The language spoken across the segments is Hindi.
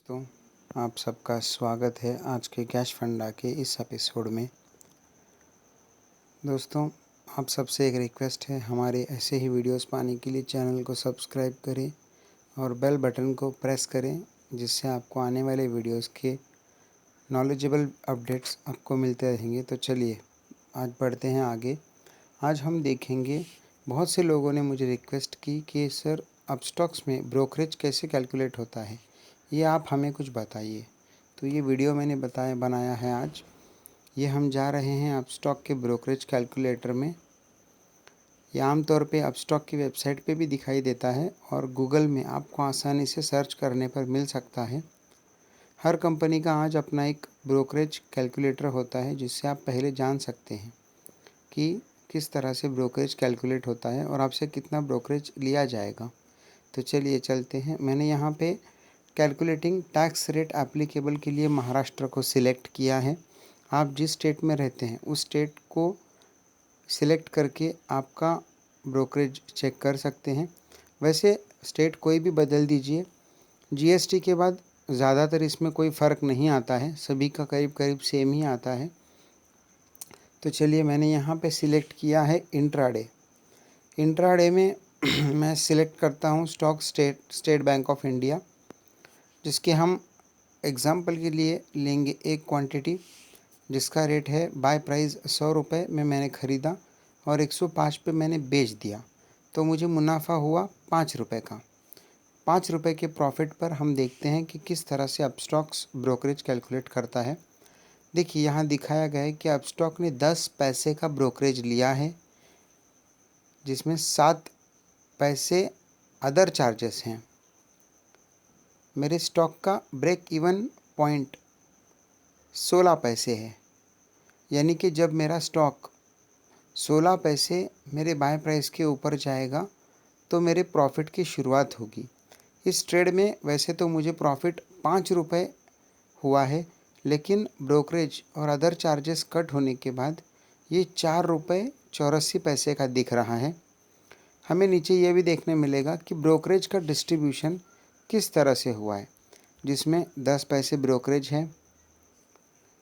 दोस्तों, आप सबका स्वागत है आज के कैश फंडा के इस एपिसोड में। दोस्तों, आप सबसे एक रिक्वेस्ट है, हमारे ऐसे ही वीडियोस पाने के लिए चैनल को सब्सक्राइब करें और बेल बटन को प्रेस करें, जिससे आपको आने वाले वीडियोस के नॉलेजेबल अपडेट्स आपको मिलते रहेंगे। तो चलिए आज बढ़ते हैं आगे। आज हम देखेंगे, बहुत से लोगों ने मुझे रिक्वेस्ट की कि सर अपस्टॉक्स में ब्रोकरेज कैसे कैलकुलेट होता है, ये आप हमें कुछ बताइए। तो ये वीडियो मैंने बनाया है आज। ये हम जा रहे हैं अपस्टॉक के ब्रोकरेज कैलकुलेटर में। ये आमतौर पे अपस्टॉक की वेबसाइट पे भी दिखाई देता है और गूगल में आपको आसानी से सर्च करने पर मिल सकता है। हर कंपनी का आज अपना एक ब्रोकरेज कैलकुलेटर होता है, जिससे आप पहले जान सकते हैं कि किस तरह से ब्रोकरेज कैलकुलेट होता है और आपसे कितना ब्रोकरेज लिया जाएगा। तो चलिए चलते हैं। मैंने यहाँ पे कैलकुलेटिंग टैक्स रेट एप्लीकेबल के लिए महाराष्ट्र को सिलेक्ट किया है। आप जिस स्टेट में रहते हैं उस स्टेट को सिलेक्ट करके आपका ब्रोकरेज चेक कर सकते हैं। वैसे स्टेट कोई भी बदल दीजिए, जीएसटी के बाद ज़्यादातर इसमें कोई फ़र्क नहीं आता है, सभी का करीब करीब सेम ही आता है। तो चलिए, मैंने यहाँ पे सिलेक्ट किया है इंट्राडे में मैं सिलेक्ट करता हूँ स्टेट बैंक ऑफ इंडिया, जिसके हम एग्ज़ाम्पल के लिए लेंगे एक क्वांटिटी जिसका रेट है बाय प्राइस 100 रुपये में मैंने ख़रीदा और 105 पे मैंने बेच दिया, तो मुझे मुनाफा हुआ 5 रुपये का। 5 रुपये के प्रॉफिट पर हम देखते हैं कि किस तरह से अपस्टॉक्स ब्रोकरेज कैलकुलेट करता है। देखिए, यहाँ दिखाया गया है कि अपस्टॉक ने 10 पैसे का ब्रोकरेज लिया है, जिसमें 7 पैसे अदर चार्जेस हैं। मेरे स्टॉक का ब्रेक इवन पॉइंट 16 पैसे है, यानी कि जब मेरा स्टॉक 16 पैसे मेरे बाय प्राइस के ऊपर जाएगा तो मेरे प्रॉफिट की शुरुआत होगी। इस ट्रेड में वैसे तो मुझे प्रॉफिट 5 रुपये हुआ है, लेकिन ब्रोकरेज और अदर चार्जेस कट होने के बाद ये 4 रुपये 84 पैसे का दिख रहा है। हमें नीचे ये भी देखने मिलेगा कि ब्रोकरेज का डिस्ट्रीब्यूशन किस तरह से हुआ है, जिसमें 10 पैसे ब्रोकरेज है,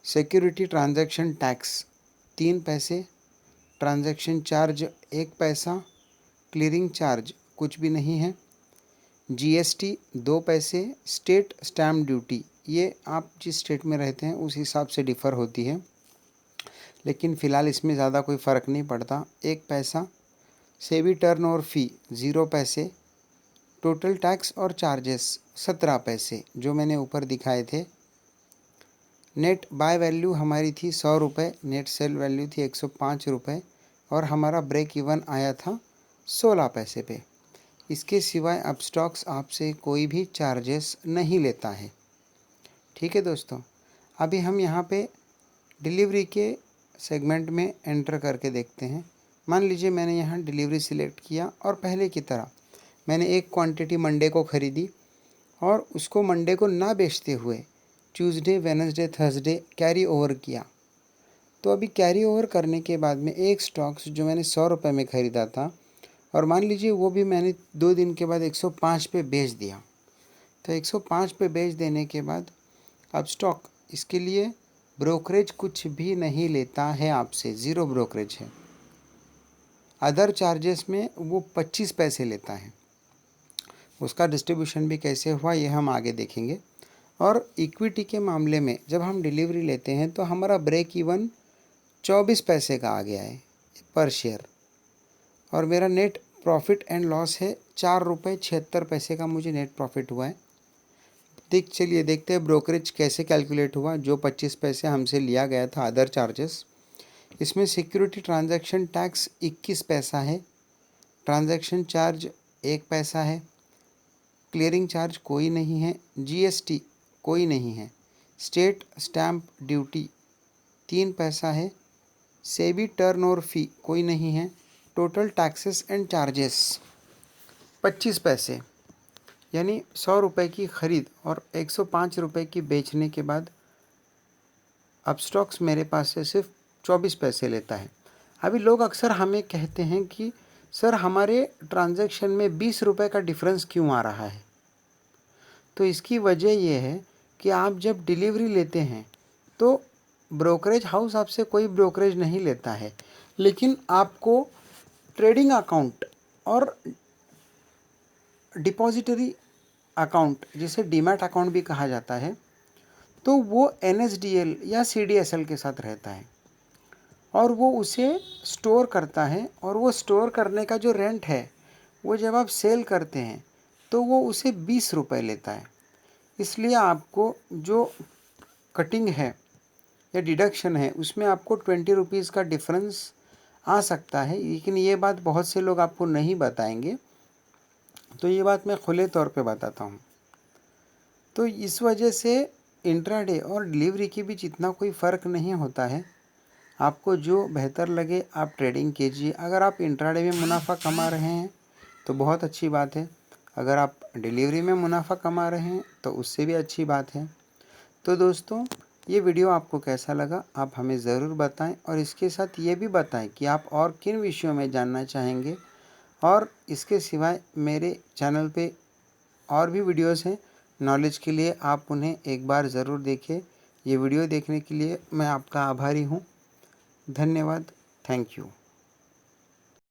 सिक्योरिटी ट्रांजैक्शन टैक्स 3 पैसे, ट्रांजैक्शन चार्ज 1 पैसा, क्लियरिंग चार्ज कुछ भी नहीं है, जीएसटी 2 पैसे, स्टेट स्टैम्प ड्यूटी, ये आप जिस स्टेट में रहते हैं उस हिसाब से डिफ़र होती है, लेकिन फ़िलहाल इसमें ज़्यादा कोई फ़र्क नहीं पड़ता, 1 पैसा, सेबी टर्नओवर फ़ी 0 पैसे, टोटल टैक्स और चार्जेस 17 पैसे जो मैंने ऊपर दिखाए थे। नेट बाय वैल्यू हमारी थी 100 रुपये, नेट सेल वैल्यू थी 105 रुपये और हमारा ब्रेक इवन आया था 16 पैसे पे। इसके सिवाय अपस्टॉक्स आपसे कोई भी चार्जेस नहीं लेता है। ठीक है दोस्तों, अभी हम यहाँ पे डिलीवरी के सेगमेंट में एंटर करके देखते हैं। मान लीजिए मैंने यहाँ डिलीवरी सिलेक्ट किया और पहले की तरह मैंने एक क्वांटिटी मंडे को ख़रीदी और उसको मंडे को ना बेचते हुए Tuesday, Wednesday, Thursday carry over किया। तो अभी कैरी ओवर करने के बाद में एक स्टॉक्स जो मैंने 100 रुपये में ख़रीदा था और मान लीजिए वो भी मैंने 2 दिन के बाद 105 पे बेच दिया। तो 105 पे बेच देने के बाद अब स्टॉक इसके लिए ब्रोकरेज कुछ भी नहीं लेता है आपसे, ज़ीरो ब्रोकरेज है। अदर चार्जेस में वो 25 पैसे लेता है। उसका डिस्ट्रीब्यूशन भी कैसे हुआ ये हम आगे देखेंगे। और इक्विटी के मामले में जब हम डिलीवरी लेते हैं तो हमारा ब्रेक इवन 24 पैसे का आ गया है पर शेयर, और मेरा नेट प्रॉफिट एंड लॉस है 4 रुपये 76 पैसे का मुझे नेट प्रॉफिट हुआ है। चलिए देखते हैं ब्रोकरेज कैसे कैलकुलेट हुआ। जो 25 पैसे हमसे लिया गया था अदर चार्जेस, इसमें सिक्योरिटी ट्रांजैक्शन टैक्स 21 पैसा है, ट्रांजैक्शन चार्ज 1 पैसा है, क्लियरिंग चार्ज कोई नहीं है, जीएसटी कोई नहीं है, स्टेट स्टैम्प ड्यूटी 3 पैसा है, सेबी टर्नओवर फ़ी कोई नहीं है, टोटल टैक्सेस एंड चार्जेस 25 पैसे, यानी 100 रुपये की ख़रीद और 105 रुपये की बेचने के बाद अपस्टॉक्स मेरे पास से सिर्फ 24 पैसे लेता है। अभी लोग अक्सर हमें कहते हैं कि सर हमारे ट्रांजैक्शन में 20 रुपये का डिफरेंस क्यों आ रहा है। तो इसकी वजह यह है कि आप जब डिलीवरी लेते हैं तो ब्रोकरेज हाउस आपसे कोई ब्रोकरेज नहीं लेता है, लेकिन आपको ट्रेडिंग अकाउंट और डिपॉजिटरी अकाउंट, जिसे डीमैट अकाउंट भी कहा जाता है, तो वो NSDL या CDSL के साथ रहता है और वो उसे स्टोर करता है। और वो स्टोर करने का जो रेंट है वो जब आप सेल करते हैं तो वो उसे 20 रुपये लेता है। इसलिए आपको जो कटिंग है या डिडक्शन है उसमें आपको 20 रुपीज़ का डिफरेंस आ सकता है, लेकिन ये बात बहुत से लोग आपको नहीं बताएंगे, तो ये बात मैं खुले तौर पे बताता हूँ। तो इस वजह से इंट्राडे और डिलीवरी के बीच इतना कोई फ़र्क नहीं होता है। आपको जो बेहतर लगे आप ट्रेडिंग कीजिए। अगर आप इंट्राडे में मुनाफा कमा रहे हैं तो बहुत अच्छी बात है, अगर आप डिलीवरी में मुनाफा कमा रहे हैं तो उससे भी अच्छी बात है। तो दोस्तों, ये वीडियो आपको कैसा लगा आप हमें ज़रूर बताएं और इसके साथ ये भी बताएं कि आप और किन विषयों में जानना चाहेंगे। और इसके सिवाय मेरे चैनल पे और भी वीडियोस हैं नॉलेज के लिए, आप उन्हें एक बार ज़रूर देखें। ये वीडियो देखने के लिए मैं आपका आभारी हूँ। धन्यवाद। Thank you.